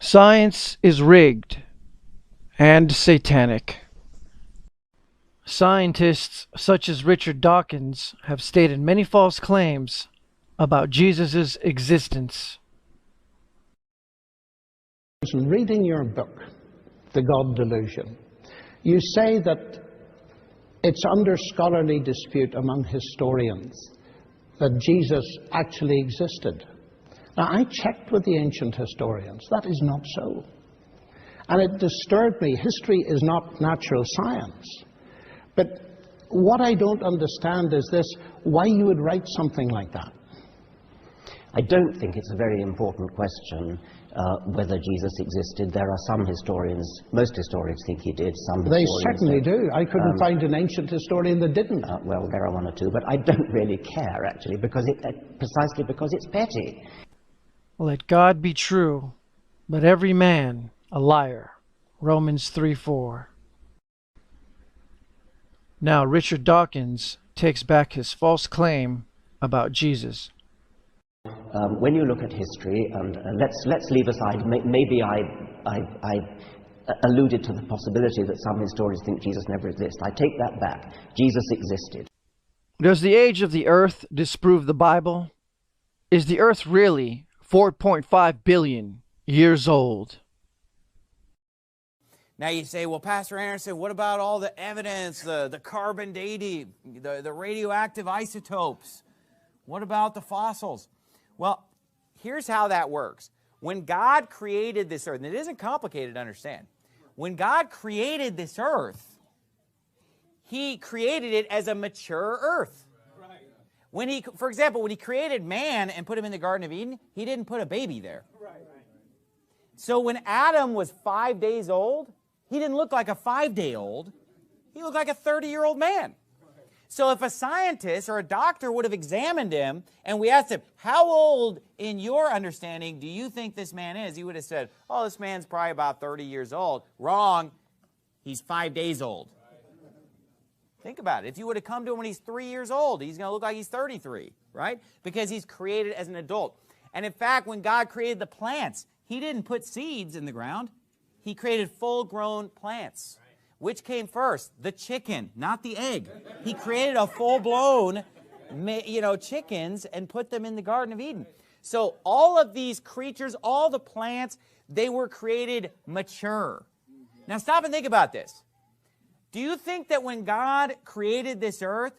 Science is rigged and satanic. Scientists such as Richard Dawkins have stated many false claims about Jesus' existence. Reading your book, The God Delusion, you say that it's under scholarly dispute among historians that Jesus actually existed. Now, I checked with the ancient historians. That is not so. And it disturbed me. History is not natural science. But what I don't understand is this, why you would write something like that. I don't think it's a very important question whether Jesus existed. There are some historians, most historians think he did, some They historians certainly do. I couldn't find an ancient historian that didn't. Well, there are one or two, but I don't really care, actually, because precisely because it's petty. Let God be true, but every man a liar. Romans 3:4. Now Richard Dawkins takes back his false claim about Jesus. When you look at history, and let's leave aside, maybe I alluded to the possibility that some historians think Jesus never existed. I take that back. Jesus existed. Does the age of the earth disprove the Bible? Is the earth really 4.5 billion years old? Now you say, well, Pastor Anderson, what about all the evidence, the carbon dating, the radioactive isotopes? What about the fossils? Well, here's how that works. When God created this earth, and it isn't complicated to understand, when God created this earth, he created it as a mature earth. When he, for example, when he created man and put him in the Garden of Eden, he didn't put a baby there. So when Adam was 5 days old, he didn't look like a 5-day-old. He looked like a 30-year-old man. So if a scientist or a doctor would have examined him and we asked him, how old in your understanding do you think this man is? He would have said, oh, this man's probably about 30 years old. Wrong. He's 5 days old. Think about it. If you would have come to him when he's 3 years old, he's going to look like he's 33, right? Because he's created as an adult. And in fact, when God created the plants, he didn't put seeds in the ground. He created full-grown plants. Which came first? The chicken, not the egg. He created a full-blown, chickens and put them in the Garden of Eden. So all of these creatures, all the plants, they were created mature. Now stop and think about this. Do you think that when God created this earth,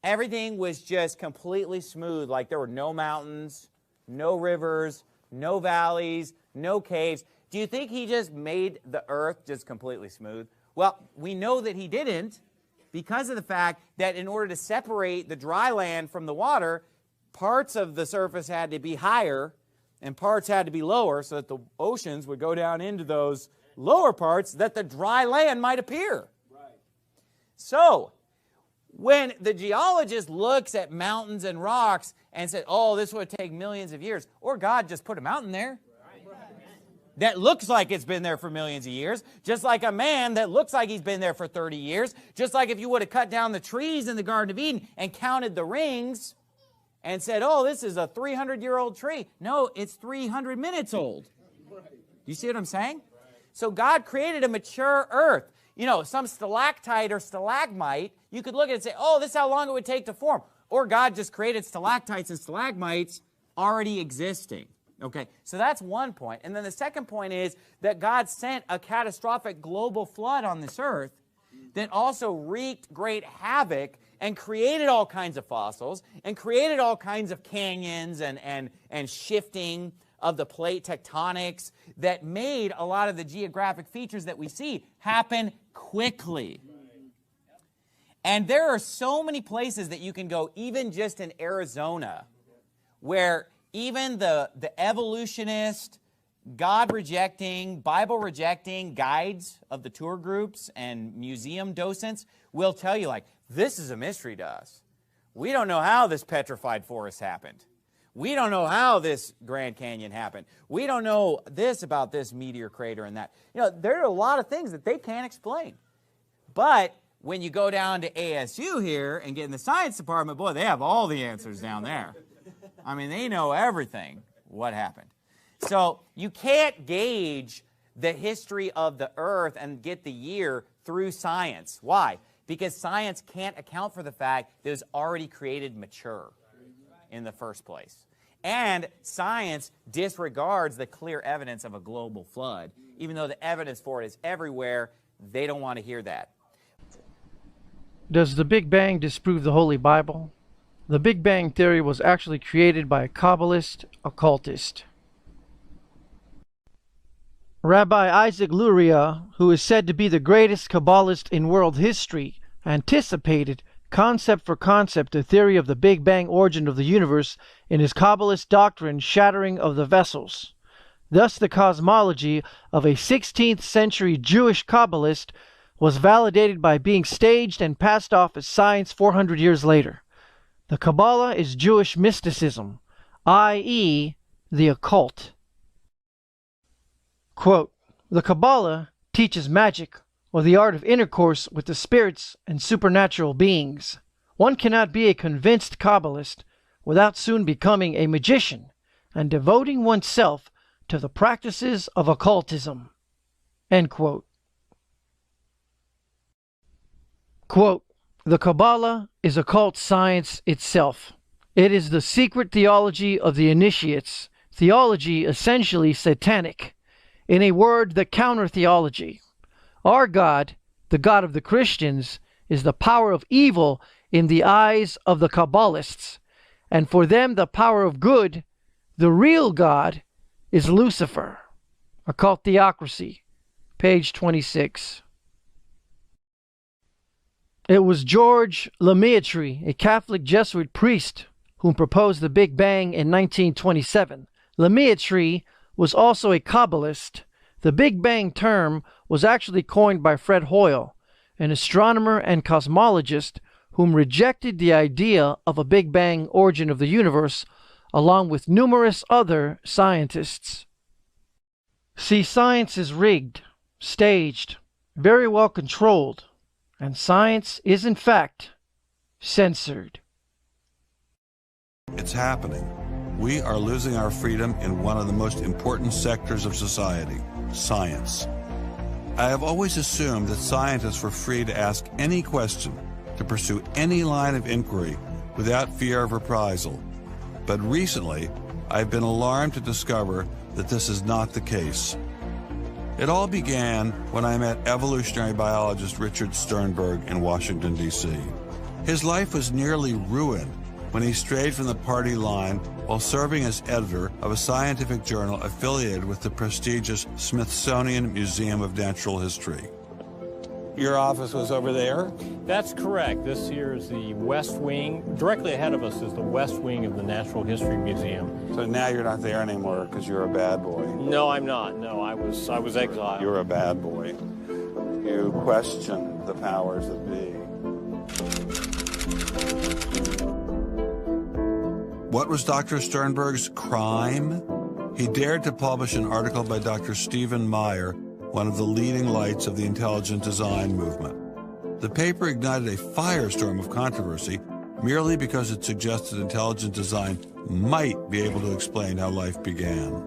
everything was just completely smooth, like there were no mountains, no rivers, no valleys, no caves? Do you think he just made the earth just completely smooth? Well, we know that he didn't because of the fact that in order to separate the dry land from the water, parts of the surface had to be higher and parts had to be lower so that the oceans would go down into those lower parts that the dry land might appear. So, when the geologist looks at mountains and rocks and says, oh, this would take millions of years, or God just put a mountain there that looks like it's been there for millions of years, just like a man that looks like he's been there for 30 years, just like if you would have cut down the trees in the Garden of Eden and counted the rings and said, oh, this is a 300-year-old tree. No, it's 300 minutes old. You see what I'm saying? So God created a mature earth. You know, some stalactite or stalagmite, you could look at it and say, oh, this is how long it would take to form. Or God just created stalactites and stalagmites already existing. Okay, so that's one point. And then the second point is that God sent a catastrophic global flood on this earth that also wreaked great havoc and created all kinds of fossils and created all kinds of canyons and shifting of the plate tectonics that made a lot of the geographic features that we see happen quickly. And there are so many places that you can go, even just in Arizona, where even the evolutionist, God-rejecting, Bible-rejecting guides of the tour groups and museum docents will tell you, like, this is a mystery to us. We don't know how this petrified forest happened. We don't know how this Grand Canyon happened. We don't know this about this meteor crater and that. You know, there are a lot of things that they can't explain. But when you go down to ASU here and get in the science department, boy, they have all the answers down there. I mean, they know everything, what happened. So you can't gauge the history of the earth and get the year through science. Why? Because science can't account for the fact that it was already created mature in the first place. And science disregards the clear evidence of a global flood. Even though the evidence for it is everywhere, they don't want to hear that. Does the Big Bang disprove the Holy Bible? The Big Bang Theory was actually created by a Kabbalist occultist. Rabbi Isaac Luria, who is said to be the greatest Kabbalist in world history, anticipated concept for concept the theory of the Big Bang origin of the universe in his Kabbalist doctrine Shattering of the Vessels. Thus the cosmology of a 16th century Jewish Kabbalist was validated by being staged and passed off as science 400 years later. The Kabbalah is Jewish mysticism, i.e., the occult. Quote, the Kabbalah teaches magic, or the art of intercourse with the spirits and supernatural beings. One cannot be a convinced Kabbalist without soon becoming a magician and devoting oneself to the practices of occultism. End quote. Quote, the Kabbalah is occult science itself. It is the secret theology of the initiates, theology essentially satanic. In a word, the counter-theology. Our God, the God of the Christians, is the power of evil in the eyes of the Kabbalists, and for them the power of good, the real God, is Lucifer. Occult Theocracy, page 26. It was George Lemaitre, a Catholic Jesuit priest, whom proposed the Big Bang in 1927. Lemaitre was also a Kabbalist. The Big Bang term was actually coined by Fred Hoyle, an astronomer and cosmologist whom rejected the idea of a Big Bang origin of the universe, along with numerous other scientists. See, science is rigged, staged, very well controlled, and science is in fact censored. It's happening. We are losing our freedom in one of the most important sectors of society, science. I have always assumed that scientists were free to ask any question, to pursue any line of inquiry without fear of reprisal. But recently, I've been alarmed to discover that this is not the case. It all began when I met evolutionary biologist Richard Sternberg in Washington, D.C. His life was nearly ruined when he strayed from the party line while serving as editor of a scientific journal affiliated with the prestigious Smithsonian Museum of Natural History. Your office was over there? That's correct. This here is the West Wing. Directly ahead of us is the West Wing of the Natural History Museum. So now you're not there anymore because you're a bad boy. No, I'm not. No, I was exiled. You're a bad boy. You question the powers that be. What was Dr. Sternberg's crime? He dared to publish an article by Dr. Stephen Meyer, one of the leading lights of the intelligent design movement. The paper ignited a firestorm of controversy merely because it suggested intelligent design might be able to explain how life began.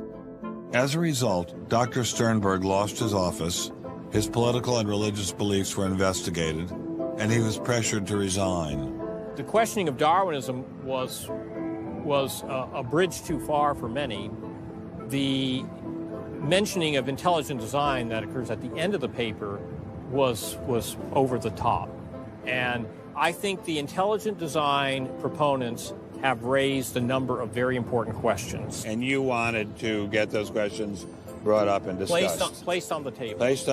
As a result, Dr. Sternberg lost his office, his political and religious beliefs were investigated, and he was pressured to resign. The questioning of Darwinism was a bridge too far for many. The mentioning of intelligent design that occurs at the end of the paper was over the top. And I think the intelligent design proponents have raised a number of very important questions. And you wanted to get those questions brought up and discussed. Placed on the table. Placed on